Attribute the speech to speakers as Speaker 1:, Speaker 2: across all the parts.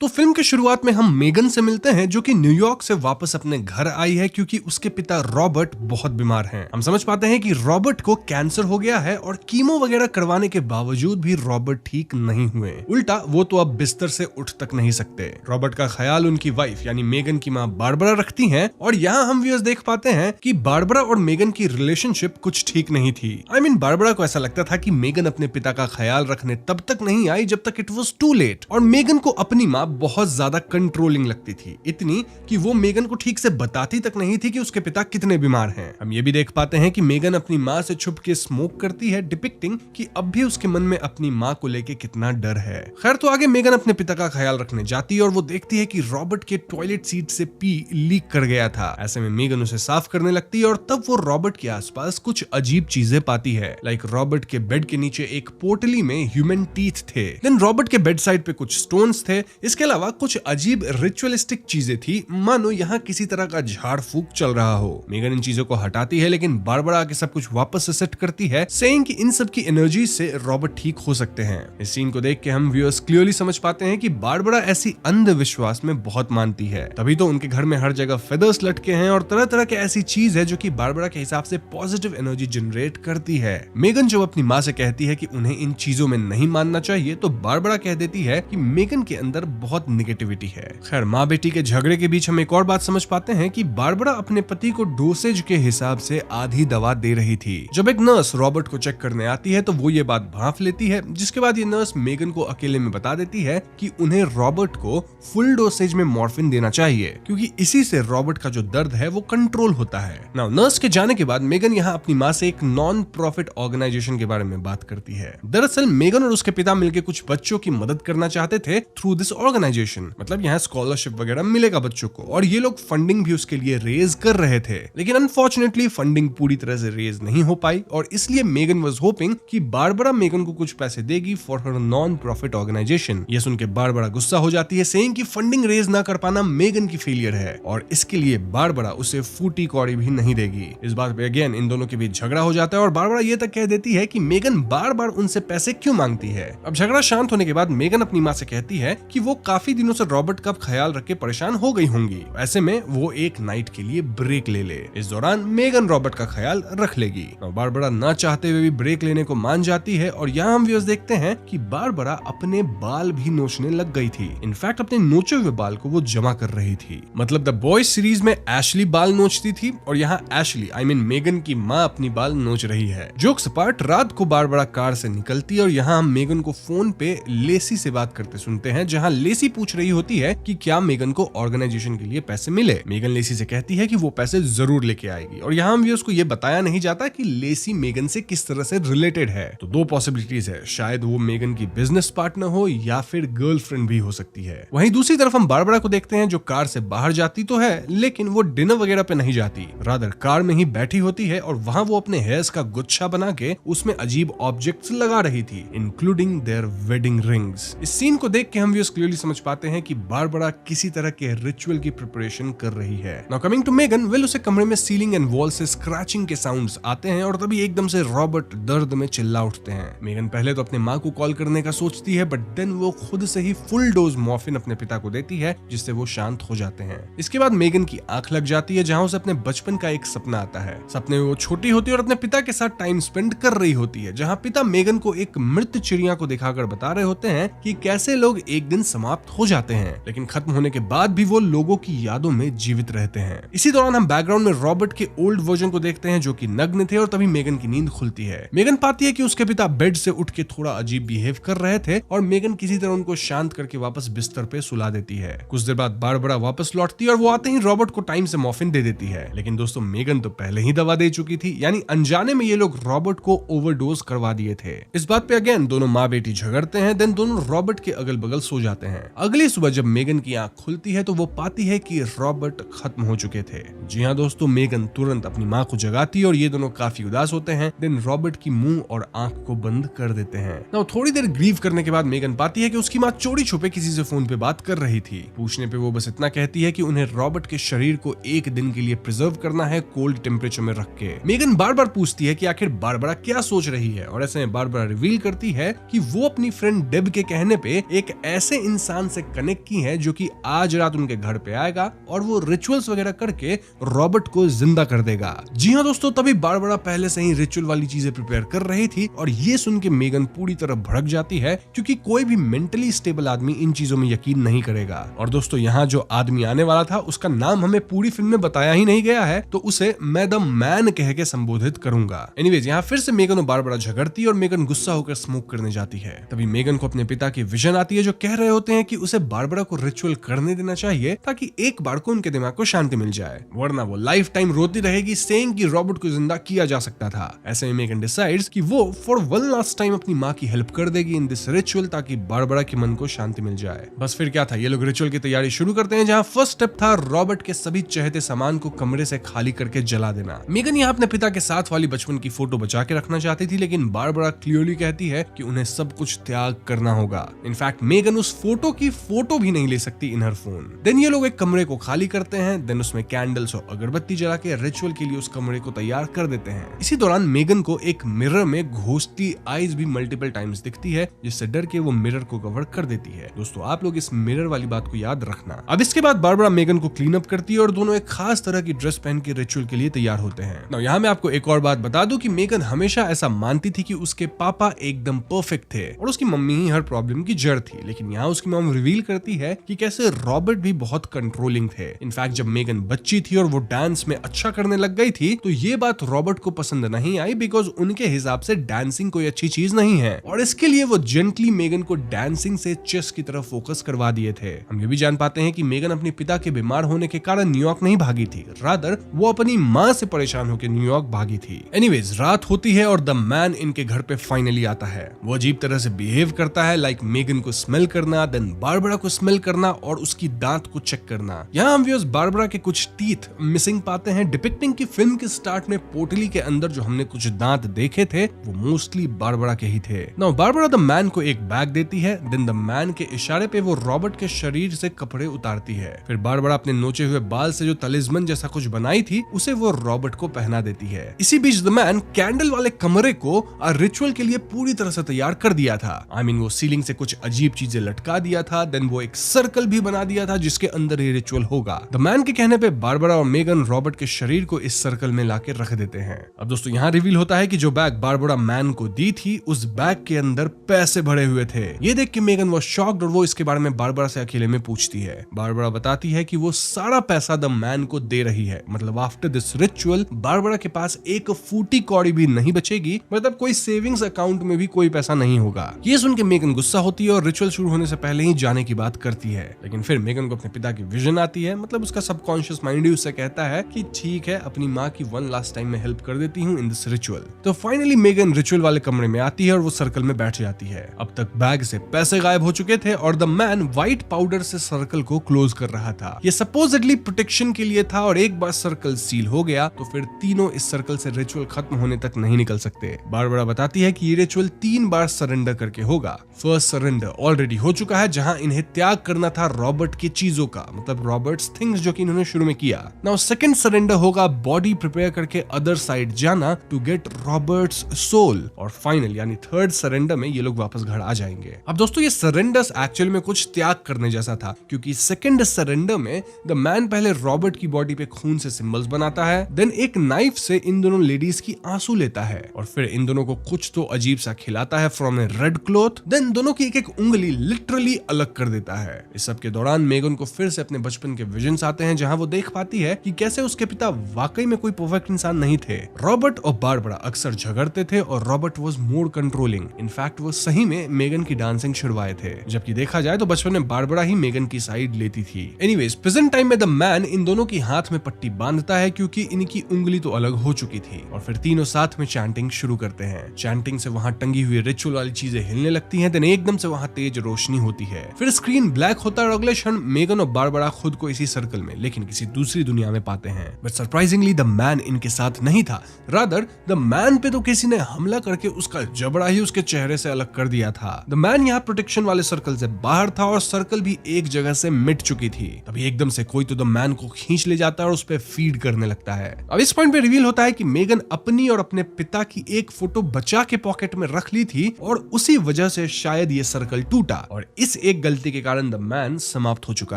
Speaker 1: तो फिल्म की शुरुआत में हम मेगन से मिलते हैं जो कि न्यूयॉर्क से वापस अपने घर आई है क्योंकि उसके पिता रॉबर्ट बहुत बीमार हैं। हम समझ पाते हैं कि रॉबर्ट को कैंसर हो गया है और कीमो वगैरह करवाने के बावजूद भी रॉबर्ट ठीक नहीं हुए। उल्टा वो तो अब बिस्तर से उठ तक नहीं सकते। रॉबर्ट का ख्याल उनकी वाइफ यानी मेगन की माँ बारबरा रखती हैं और यहाँ हम व्यूअर्स देख पाते हैं कि बारबरा और मेगन की रिलेशनशिप कुछ ठीक नहीं थी। बारबरा को ऐसा लगता था कि मेगन अपने पिता का ख्याल रखने तब तक नहीं आई जब तक इट वॉज टू लेट, और मेगन को अपनी माँ बहुत ज्यादा कंट्रोलिंग लगती थी, इतनी कि वो मेगन को ठीक से बताती तक नहीं थी कि उसके पिता कितने बीमार हैं। हम ये भी देख पाते हैं कि मेगन अपनी माँ से छुप के स्मोक करती है, डिपिक्टिंग कि अब भी उसके मन में अपनी माँ को लेके कितना डर है। खैर तो आगे मेगन अपने पिता का ख्याल रखने जाती है और वो देखती है कि रॉबर्ट के टॉयलेट सीट से पी लीक कर गया था। ऐसे में मेगन उसे साफ करने लगती है और तब वो रॉबर्ट के आसपास कुछ अजीब चीजें पाती है। लाइक रॉबर्ट के बेड के नीचे एक पोटली में ह्यूमन टीथ थे। देन रॉबर्ट के बेड साइड पे कुछ स्टोन्स थे। इसके अलावा कुछ अजीब रिचुअलिस्टिक चीजें थी, मानो यहाँ किसी तरह का झाड़ फूक चल रहा हो। मेगन इन चीजों को हटाती है लेकिन बारबरा आके सब कुछ वापस से सेट करती है, सेइंग कि इन सब की एनर्जी से रॉबर्ट ठीक हो सकते हैं। इस सीन को देख के हम व्यूअर्स क्लियरली समझ पाते हैं कि बारबरा ऐसी अंधविश्वास में बहुत मानती है, तभी तो उनके घर में हर जगह फेदर्स लटके हैं और तरह तरह के ऐसी चीज है जो कि बारबरा के हिसाब से पॉजिटिव एनर्जी जनरेट करती है। मेगन जो अपनी माँ से कहती है कि उन्हें इन चीजों में नहीं मानना चाहिए, तो बारबरा कह देती है कि मेगन के अंदर बहुत नेगेटिविटी है। खैर माँ बेटी के झगड़े के बीच हम एक और बात समझ पाते हैं कि बारबरा अपने पति को डोसेज के हिसाब से आधी दवा दे रही थी। जब एक नर्स रॉबर्ट को चेक करने आती है तो वो ये बात भांप लेती है, जिसके बाद ये नर्स मेगन को अकेले में बता देती है कि उन्हें रॉबर्ट को फुल डोसेज में मॉर्फिन देना चाहिए क्योंकि इसी से रॉबर्ट का जो दर्द है वो कंट्रोल होता है। नाउ नर्स के जाने के बाद मेगन यहाँ अपनी माँ से एक नॉन प्रॉफिट ऑर्गेनाइजेशन के बारे में बात करती है। दरअसल मेगन और उसके पिता मिलकर कुछ बच्चों की मदद करना चाहते थे थ्रू दिस ऑर्गेनाइजेशन, मतलब यहाँ स्कॉलरशिप वगैरह मिलेगा बच्चों को, और ये लोग फंडिंग भी उसके लिए रेज कर रहे थे। लेकिन अनफॉर्चुनेटली फंडिंग पूरी तरह से रेज नहीं हो पाई और इसलिए मेगन वाज होपिंग कि बारबरा मेगन को कुछ पैसे देगी for her non profit organization. ये सुन के बारबरा गुस्सा हो जाती है, सेइंग कि फंडिंग रेज ना कर पाना मेगन की फेलियर है और इसके लिए बारबरा उसे फूटी कौड़ी भी नहीं देगी। इस बात पे अगेन इन दोनों के बीच झगड़ा हो जाता है और बारबरा ये तक कह देती है कि मेगन बार बार उनसे पैसे क्यों मांगती है। अब झगड़ा शांत होने के बाद मेगन अपनी माँ से कहती है कि वो काफी दिनों से रॉबर्ट का ख्याल रख के परेशान हो गई होंगी, ऐसे में वो एक नाइट के लिए ब्रेक ले ले। इस दौरान मेगन रॉबर्ट का ख्याल रख लेगी। बारबरा ना चाहते हुए भी ब्रेक लेने को मान जाती है और यहाँ हम व्यूअर्स देखते हैं कि बारबरा अपने बाल भी नोचने लग गई थी। इनफैक्ट अपने नोचे हुए बाल को वो जमा कर रही थी। मतलब द बॉयज सीरीज में एशली बाल नोचती थी और यहाँ एशली मेगन की माँ अपनी बाल नोच रही है। जोक्स अपार्ट, रात को बारबरा कार से निकलती है और यहाँ हम मेगन को फोन पे लेसी से बात करते सुनते हैं, जहाँ लेसी पूछ रही होती है कि क्या मेगन को ऑर्गेनाइजेशन के लिए पैसे मिले। मेगन लेसी से कहती है कि वो पैसे जरूर लेके आएगी और यहाँ हम उसको ये बताया नहीं जाता कि लेसी मेगन से किस तरह से रिलेटेड है। तो दो पॉसिबिलिटीज है, शायद वो मेगन की बिजनेस पार्टनर हो या फिर गर्लफ्रेंड भी हो सकती है। वहीं दूसरी तरफ हम बारबरा को देखते हैं जो कार से बाहर जाती तो है लेकिन वो डिनर वगैरह पे नहीं जाती, रादर कार में ही बैठी होती है और वहाँ वो अपने हेयर्स का गुच्छा बना के उसमें अजीब ऑब्जेक्ट्स लगा रही थी, इंक्लूडिंग देयर वेडिंग रिंग्स। इस सीन को देख के हम क्लियरली समझ पाते हैं कि बारबरा किसी तरह के रिचुअल की प्रिपरेशन कर रही है। Now coming to Megan, well उसे कमरे में सीलिंग एंड वॉल से स्क्रैचिंग के साउंड्स आते हैं और तभी एकदम से रॉबर्ट दर्द में चिल्ला उठते हैं। मेगन पहले तो अपने माँ को कॉल करने का सोचती है बट देन वो खुद से ही फुल डोज मॉर्फिन अपने पिता को देती है जिससे वो शांत हो जाते हैं। इसके बाद मेगन की आंख लग जाती है जहाँ उसे अपने बचपन का एक सपना आता है। सपने में वो छोटी होती है और अपने पिता के साथ टाइम स्पेंड कर रही होती है, जहाँ पिता मेगन को एक मृत चिड़िया को दिखाकर बता रहे होते हैं कि कैसे लोग एक दिन समाप्त हो जाते हैं लेकिन खत्म होने के बाद भी वो लोगों की यादों में जीवित रहते हैं। इसी दौरान हम बैकग्राउंड में रॉबर्ट के ओल्ड वर्जन को देखते हैं जो कि नग्न थे और तभी मेगन की नींद खुलती है। मेगन पाती है कि उसके पिता बेड से उठ के थोड़ा अजीब बिहेव कर रहे थे और मेगन किसी तरह उनको शांत करके वापस बिस्तर पे सुला देती है। कुछ देर बाद बारबरा वापस लौटती है और वो आते ही रॉबर्ट को टाइम से मॉर्फिन दे देती है। लेकिन दोस्तों मेगन तो पहले ही दवा दे चुकी थी, यानी अनजाने में ये लोग रॉबर्ट को ओवरडोज करवा दिए थे। इस बात पे अगेन दोनों माँ बेटी झगड़ते हैं, देन दोनों रॉबर्ट के अगल बगल सो जाते हैं। अगली सुबह जब मेगन की आंख खुलती है तो वो पाती है कि रॉबर्ट खत्म हो चुके थे। जी हाँ दोस्तों, मेगन तुरंत अपनी माँ को जगाती है और ये दोनों काफी उदास होते हैं। देन रॉबर्ट की मुंह और आंख को बंद कर देते हैं। नाउ थोड़ी देर ग्रीव करने के बाद मेगन पाती है कि उसकी माँ चोरी छुपे किसी से फोन पे बात कर रही थी। पूछने पे वो बस इतना कहती है कि उन्हें रॉबर्ट के शरीर को एक दिन के लिए प्रिजर्व करना है कोल्ड टेम्परेचर में रख के। मेगन बार बार पूछती है कि आखिर बारबरा क्या सोच रही है और ऐसे में बारबरा रिवील करती है कि वो अपनी फ्रेंड डेब के कहने पे एक ऐसे इंसान इंसान से कनेक्ट की हैं जो कि आज रात उनके घर पे आएगा और वो रिचुअल्स वगैरह करके रॉबर्ट को जिंदा कर देगा। जी हाँ दोस्तों, तभी बारबरा पहले से ही रिचुअल वाली चीजें प्रिपेयर कर रही थी और ये सुन के मेगन पूरी तरह भड़क जाती है क्योंकि कोई भी मेंटली स्टेबल आदमी इन चीजों में यकीन नहीं करेगा। और दोस्तों यहाँ जो आदमी आने वाला था उसका नाम हमें पूरी फिल्म में बताया ही नहीं गया है, तो उसे मैं द मैन कह के संबोधित करूंगा। एनीवेज यहाँ फिर से मेगन और बारबरा झगड़ती है और मेगन गुस्सा होकर स्मोक करने जाती है। तभी मेगन को अपने पिता की विजन आती है जो कह रहे होते हैं कि उसे बारबरा को रिचुअल करने देना चाहिए ताकि एक बार को उनके दिमाग को शांति मिल जाए, वरना वो लाइफ टाइम रोती रहेगी सेइंग कि रॉबर्ट को जिंदा किया जा सकता था। ऐसे में मेगन डिसाइड्स कि वो फॉर वन लास्ट टाइम अपनी माँ की हेल्प कर देगी इन दिस रिचुअल ताकि बारबरा के मन को शांति मिल जाए। बस फिर क्या था, ये लोग रिचुअल की तैयारी शुरू करते हैं जहाँ फर्स्ट स्टेप था रॉबर्ट के सभी चहेते सामान को कमरे से खाली करके जला देना। मेगन यहाँ अपने पिता के साथ वाली बचपन की फोटो बचा के रखना चाहती थी, लेकिन बारबरा क्लियरली कहती है कि उन्हें सब कुछ त्याग करना होगा। इनफैक्ट मेगन उस फोटो की फोटो भी नहीं ले सकती इन हर फोन। देन ये लोग एक कमरे को खाली करते हैं, देन उसमें कैंडल्स और अगरबत्ती जला के रिचुअल के लिए उस कमरे को तैयार कर देते हैं। इसी दौरान मेगन को एक मिरर में घोस्टी आईज भी मल्टीपल टाइम्स दिखती है, जिससे डर के वो मिरर को कवर कर देती है। दोस्तों आप लोग इस मिरर वाली बात को याद रखना। अब इसके बाद बारबरा मेगन को क्लीन अप करती है और दोनों एक खास तरह की ड्रेस पहन के रिचुअल के लिए तैयार होते हैं। नाउ यहाँ मैं आपको एक और बात बता दूं कि मेगन हमेशा ऐसा मानती थी कि उसके पापा एकदम परफेक्ट थे और उसकी मम्मी ही हर प्रॉब्लम की जड़ थी, लेकिन यहाँ उसकी मॉम रिवील करती है कि कैसे रॉबर्ट भी बहुत कंट्रोलिंग थे। इनफैक्ट जब मेगन बच्ची थी और वो डांस में अच्छा करने लग गई थी तो ये बात रॉबर्ट को पसंद नहीं आई, बिकॉज उनके हिसाब से डांसिंग कोई अच्छी चीज नहीं है और इसके लिए वो जेंटली मेगन को डांसिंग से चेस की तरफ फोकस करवा दिए थे। हम ये भी जान पाते हैं कि मेगन अपने पिता के बीमार होने के कारण न्यूयॉर्क नहीं भागी थी, रादर वो अपनी माँ से परेशान होकर न्यूयॉर्क भागी थी। एनीवेज रात होती है और द मैन इनके घर पे फाइनली आता है। वो अजीब तरह से बिहेव करता है, लाइक मेगन को स्मेल करना, देन बारबरा को स्मेल करना और उसकी दांत को चेक करना। यहाँ हम व्यूअर्स बारबरा के कुछ टीथ मिसिंग पाते हैं, डिपिक्टिंग की फिल्म के स्टार्ट में पोटली के अंदर जो हमने कुछ दांत देखे थे वो मोस्टली बारबरा के ही थे। नाउ बारबरा द मैन को एक बैग देती है, देन द मैन के इशारे पे वो रॉबर्ट के शरीर से कपड़े उतारती है। फिर बारबरा अपने नोचे हुए बाल से जो तलिस्मन जैसा कुछ बनाई थी उसे वो रॉबर्ट को पहना देती है। इसी बीच द मैन कैंडल वाले कमरे को रिचुअल के लिए पूरी तरह से तैयार कर दिया था। आई मीन वो सीलिंग से कुछ अजीब चीजें लटका दिया था, देन वो एक सर्कल भी बना दिया था जिसके अंदर ये रिचुअल होगा। द मैन के कहने पे बारबरा और मेगन रॉबर्ट के शरीर को इस सर्कल में लाके रख देते हैं। अब दोस्तों यहाँ रिवील होता है कि जो बैग बारबरा मैन को दी थी उस बैग के अंदर पैसे भरे हुए थे। ये देख के मेगन वो शॉक्ड और वो इसके बारे में बारबरा से अकेले में पूछती है। बारबरा बताती है कि वो सारा पैसा द मैन को दे रही है, मतलब आफ्टर दिस रिचुअल बारबरा के पास एक फूटी कौड़ी भी नहीं बचेगी, मतलब कोई सेविंग्स अकाउंट में भी कोई पैसा नहीं होगा। ये सुन के मेगन गुस्सा होती है और रिचुअल शुरू होने से पहले ही जाने की बात करती है, लेकिन फिर मेगन को अपने पिता की विजन आती है, मतलब उसका सबकॉन्शियस माइंड ही उससे कहता है कि ठीक है अपनी माँ की वन लास्ट टाइम में हेल्प कर देती हूँ इन दिस रिचुअल। तो फाइनली मेगन रिचुअल वाले कमरे में आती है और वो सर्कल में बैठ जाती है। अब तक बैग से पैसे गायब हो चुके थे और द मैन व्हाइट पाउडर से सर्कल को क्लोज कर रहा था। ये सपोजिटली प्रोटेक्शन के लिए था और एक बार सर्कल सील हो गया तो फिर तीनों इस सर्कल से रिचुअल खत्म होने तक नहीं निकल सकते। बारबरा बताती है कि ये रिचुअल 3 बार सरेंडर करके होगा। फर्स्ट सरेंडर ऑलरेडी हो चुका है जहां इन्हें त्याग करना था रॉबर्ट की चीजों का, मतलब रॉबर्ट्स थिंग्स जो कि इन्होंने शुरू में किया। नाउ सेकंड सरेंडर होगा बॉडी प्रिपेयर करके अदर साइड जाना टू गेट रॉबर्ट्स सोल, और फाइनल यानी थर्ड सरेंडर में ये लोग वापस घर आ जाएंगे। अब दोस्तों ये सरेंडर्स एक्चुअल में कुछ त्याग करने जैसा था, क्योंकि सेकंड सरेंडर में द मैन पहले रॉबर्ट की बॉडी पे खून से सिंबल्स बनाता है, देन एक नाइफ से इन दोनों लेडीज की आंसू लेता है और फिर इन दोनों को कुछ तो अजीब सा खिलाता है from a red cloth, then दोनों की एक एक उंगली लिटरली अलग कर देता है। इस सब के दौरान मेगन को फिर से अपने बचपन के विजन्स आते हैं जहां वो देख पाती है कि कैसे उसके पिता वाकई में कोई परफेक्ट इंसान नहीं थे। रॉबर्ट और बारबरा अक्सर झगड़ते थे और Robert was more controlling. In fact वो सही में मेगन की डांसिंग छुड़वाए थे, जबकि देखा जाए तो बचपन में बारबरा ही मेगन की साइड लेती थी। एनीवेज प्रेजेंट टाइम में द मैन इन दोनों की हाथ में पट्टी बांधता है क्योंकि इनकी उंगली तो अलग हो चुकी थी, और फिर तीनों साथ में चैंटिंग शुरू करते हैं। चैंटिंग से वहां टंगी हुई रिचुअल वाली चीजें हिलने लगती हैं, देन एकदम से वहां तेज रोशनी होती है। फिर स्क्रीन ब्लैक होता है और अगले क्षण मेगन और बारबरा खुद को इसी सर्कल में लेकिन किसी दूसरी दुनिया में पाते हैं। बट सरप्राइजिंगली द मैन इनके साथ नहीं था, रादर द मैन पे तो किसी ने हमला करके उसका जबड़ा ही उसके चेहरे से अलग कर दिया था। द मैन यहाँ प्रोटेक्शन वाले सर्कल से बाहर था और सर्कल भी एक जगह से मिट चुकी थी। तभी एकदम से कोई तो द मैन को खींच ले जाता है और उस पर फीड करने लगता है। अब इस पॉइंट पे रिवील होता है कि मेगन अपनी और अपने पिता की एक फोटो बचा के पॉकेट में रख ली थी और उसी वजह से शायद ये सर्कल टूटा, और इस एक गलती के कारण द मैन समाप्त हो चुका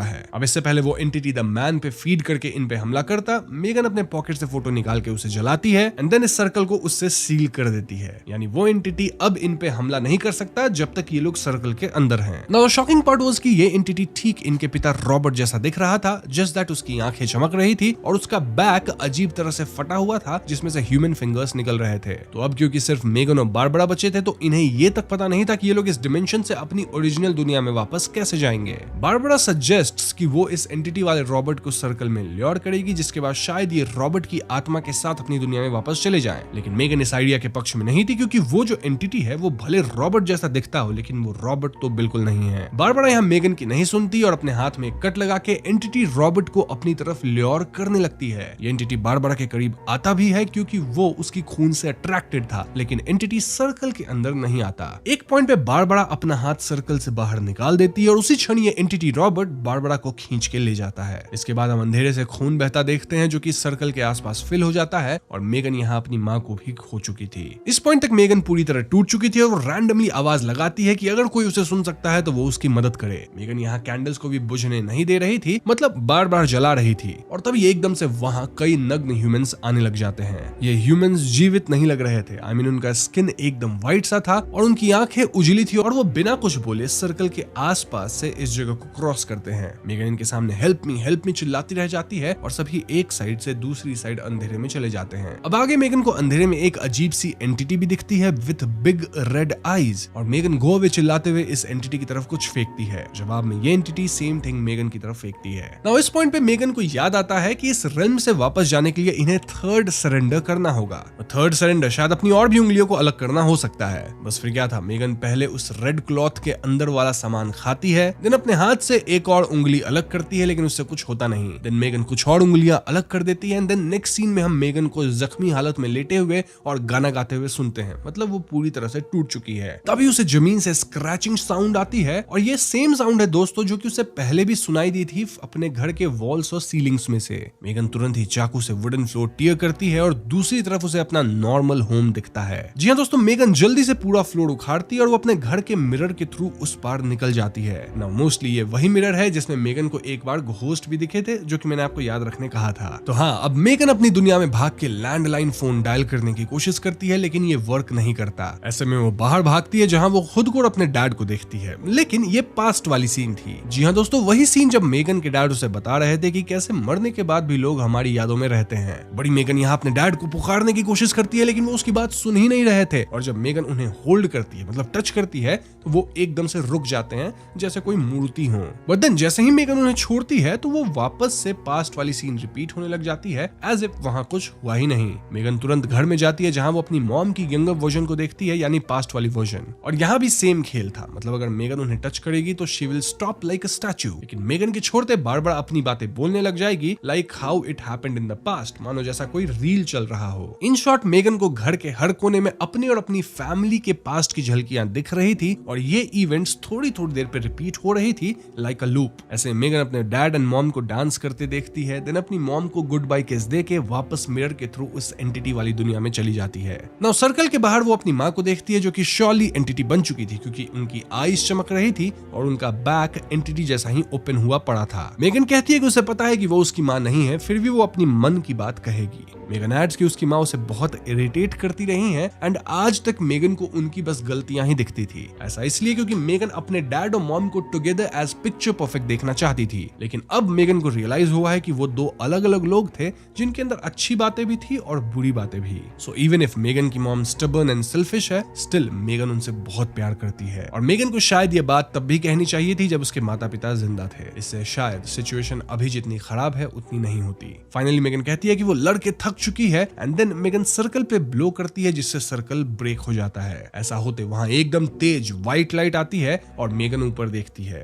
Speaker 1: है। अब इससे पहले वो एंटिटी द मैन पे फीड करके इन पे हमला करता, मेगन अपने पॉकेट से फोटो निकाल के उसे जलाती है एंड देन इस सर्कल को उससे सील कर देती है। यानी वो एंटिटी अब इन पे हमला नहीं कर सकता जब तक ये लोग सर्कल के अंदर हैं। नाउ शॉकिंग पार्ट वाज कि ये एंटिटी ठीक इनके पिता रॉबर्ट जैसा दिख रहा था, जस्ट दैट उसकी आंखें चमक रही थी और उसका बैक अजीब तरह से फटा हुआ था जिसमें से ह्यूमन फिंगर्स निकल रहे थे। तो अब क्योंकि सिर्फ मेगन और बारबरा बचे थे तो इन्हें ये तक पता नहीं था कि ये लोग इस डिमेंशन से अपनी ओरिजिनल दुनिया में वापस कैसे जाएंगे। बारबरा सजेस्ट्स कि वो इस एंटिटी वाले रॉबर्ट को सर्कल में ल्योर करेगी, जिसके बाद शायद ये रॉबर्ट की आत्मा के साथ अपनी दुनिया में वापस चले जाएं। लेकिन मेगन इस आइडिया के पक्ष में नहीं थी क्योंकि वो जो एंटिटी है वो भले रॉबर्ट जैसा दिखता हो लेकिन वो रॉबर्ट तो बिल्कुल नहीं है। बारबरा यहाँ मेगन की नहीं सुनती और अपने हाथ में कट लगा के एंटिटी रॉबर्ट को अपनी तरफ ल्योर करने लगती है। ये एंटिटी बारबरा के करीब आता भी है क्योंकि वो उसकी खून से अट्रैक्टेड था, लेकिन एंटिटी सर्कल के अंदर नहीं आता। एक पॉइंट पे बारबरा अपना हाथ सर्कल से बाहर निकाल देती है और उसी क्षण ये एंटिटी रॉबर्ट बारबरा को खींच के ले जाता है। इसके बाद हम अंधेरे से खून बहता देखते हैं जो कि सर्कल के आसपास फिल हो जाता है और मेगन यहाँ अपनी माँ को भी खो चुकी थी। इस पॉइंट तक मेगन पूरी तरह टूट चुकी थी और वो रैंडमली आवाज लगाती है कि अगर कोई उसे सुन सकता है तो वो उसकी मदद करे। मेगन यहाँ कैंडल्स को भी बुझने नहीं दे रही थी, मतलब बार बार जला रही थी और तब ये एकदम से वहाँ कई नग्न ह्यूमंस आने लग जाते हैं। ये ह्यूमंस जीवित नहीं लग रहे थे, उनका स्किन एकदम व्हाइट सा था और उनकी आंखें उजली थी और वो बिना कुछ बोले सर्कल के आसपास से इस जगह को क्रॉस करते हैं। मेगन इनके सामने हेल्प मी चिल्लाती रह जाती है और सभी एक साइड से दूसरी साइड अंधेरे में चले जाते हैं। अब आगे मेगन को अंधेरे में एक अजीब सी एंटिटी भी दिखती है विथ बिग रेड आईज और मेगन गो अवे चिल्लाते हुए इस एंटिटी की तरफ कुछ फेंकती है। जवाब में ये एंटिटी सेम थिंग मेगन की तरफ फेंकती है। नाउ इस पॉइंट पे मेगन को याद आता है कि इस रेल्म से वापस जाने के लिए इन्हें थर्ड सरेंडर करना होगा। थर्ड सरेंडर शायद अपनी और भी उंगलियों को अलग करना हो सकता है। बस फिर क्या था, मेगन पहले उस रेड क्लॉथ के अंदर वाला सामान खाती है, देन अपने हाथ से एक और उंगली अलग करती है लेकिन उससे कुछ होता नहीं। देन मेगन कुछ और उंगलियां अलग कर देती है एंड देन नेक्स्ट सीन में हम मेगन को जख्मी हालत में लेटे हुए और गाना गाते हुए सुनते हैं, मतलब वो पूरी तरह से टूट चुकी है। तभी उसे जमीन से स्क्रैचिंग साउंड आती है और ये सेम साउंड है दोस्तों जो कि उसे पहले भी सुनाई दी थी अपने घर के वॉल्स और सीलिंग्स में से। मेगन तुरंत ही चाकू से वुडन फ्लोर टीयर करती है और दूसरी तरफ उसे अपना नॉर्मल होम दिखता है। जी हाँ दोस्तों, मेगन जल्दी से पूरा फ्लोर उखाड़ती है और वो अपने घर के मिरर के थ्रू उस पार निकल जाती है। ना मोस्टली ये वही मिरर है जिसमें मेगन को एक बार घोस्ट भी दिखे थे जो कि मैंने आपको याद रखने कहा था। तो हाँ, अब मेगन अपनी दुनिया में भाग के लैंडलाइन फोन डायल करने की कोशिश करती है लेकिन ये वर्क नहीं करता। ऐसे में वो बाहर भागती है जहाँ वो खुद को और अपने डैड को देखती है, लेकिन ये पास्ट वाली सीन थी। जी हाँ दोस्तों, वही सीन जब मेगन के डैड उसे बता रहे थे कि कैसे मरने के बाद भी लोग हमारी यादों में रहते हैं। बड़ी मेगन यहाँ अपने डैड को पुकारने की कोशिश करती है लेकिन वो उसकी बात सुन ही नहीं रहे थे और जब मेगन उन्हें होल्ड करती है, मतलब टच करती है, तो वो एकदम से रुक जाते हैं जैसे कोई मूर्ति हो। बट देन जैसे ही मेगन उन्हें छोड़ती है तो वो वापस से पास्ट वाली सीन रिपीट होने लग जाती है एज इफ वहां कुछ हुआ ही नहीं। मेगन तुरंत घर में जाती है जहां वो अपनी मॉम की यंगर वर्जन को देखती है, यानी पास्ट वाली वर्जन। और यहाँ भी सेम खेल था, मतलब अगर मेगन उन्हें टच करेगी तो she will stop like a statue, लेकिन मेगन के छोड़ते बार-बार अपनी बातें बोलने लग जाएगी like how it happened in the past, मानो जैसा कोई रील चल रहा हो। इन शॉर्ट, मेगन को घर के हर कोने में अपनी और अपनी फैमिली के पास्ट की झलकियां दिख रही थी और ये इवेंट्स थोड़ी थोड़ी देर पे रिपीट हो रही थी लाइक अ लूप। ऐसे मेगन अपने डैड एंड मॉम को डांस करते देखती है, देन अपनी मॉम को गुड बाय किस दे के वापस मिरर के थ्रू उस एंटिटी वाली दुनिया में चली जाती है। नाउ सर्कल के बाहर वो अपनी माँ को देखती है जो कि श्योरली एंटिटी बन चुकी थी क्योंकि उनकी आईज चमक रही थी और उनका बैक एंटिटी जैसा ही ओपन हुआ पड़ा था। मेगन कहती है कि उसे पता है कि वो उसकी माँ नहीं है, फिर भी वो अपनी मन की बात कहेगी। मेगन एड्स कि उसकी माँ उसे बहुत इरिटेट करती रही है एंड आज तक मेगन को उनकी बस गलतियां ही दिखती थी। ऐसा इसलिए क्योंकि मेगन अपने डैड और मॉम को टुगेदर एज पिक्चर परफेक्ट देखना चाहती थी, लेकिन अब मेगन को रियलाइज हुआ है कि वो दो अलग अलग लोग थे जिनके अंदर अच्छी बातें भी थी और बुरी बातें भी। सो इवन इफ मेगन की मॉम स्टबर्न एंड सेल्फिश है, स्टिल मेगन उनसे बहुत प्यार करती है और मेगन को शायद ये बात तब भी कहनी चाहिए थी जब उसके माता पिता जिंदा थे। इससे शायद सिचुएशन अभी जितनी खराब है उतनी नहीं होती। फाइनली मेगन कहती है कि वो लड़के थक चुकी है एंड देन मेगन सर्कल पे ब्लो करती है जिससे सर्कल ब्रेक हो जाता है। ऐसा होते वहां एकदम तेज व्हाइट लाइट आती है और मेगन ऊपर देखती है।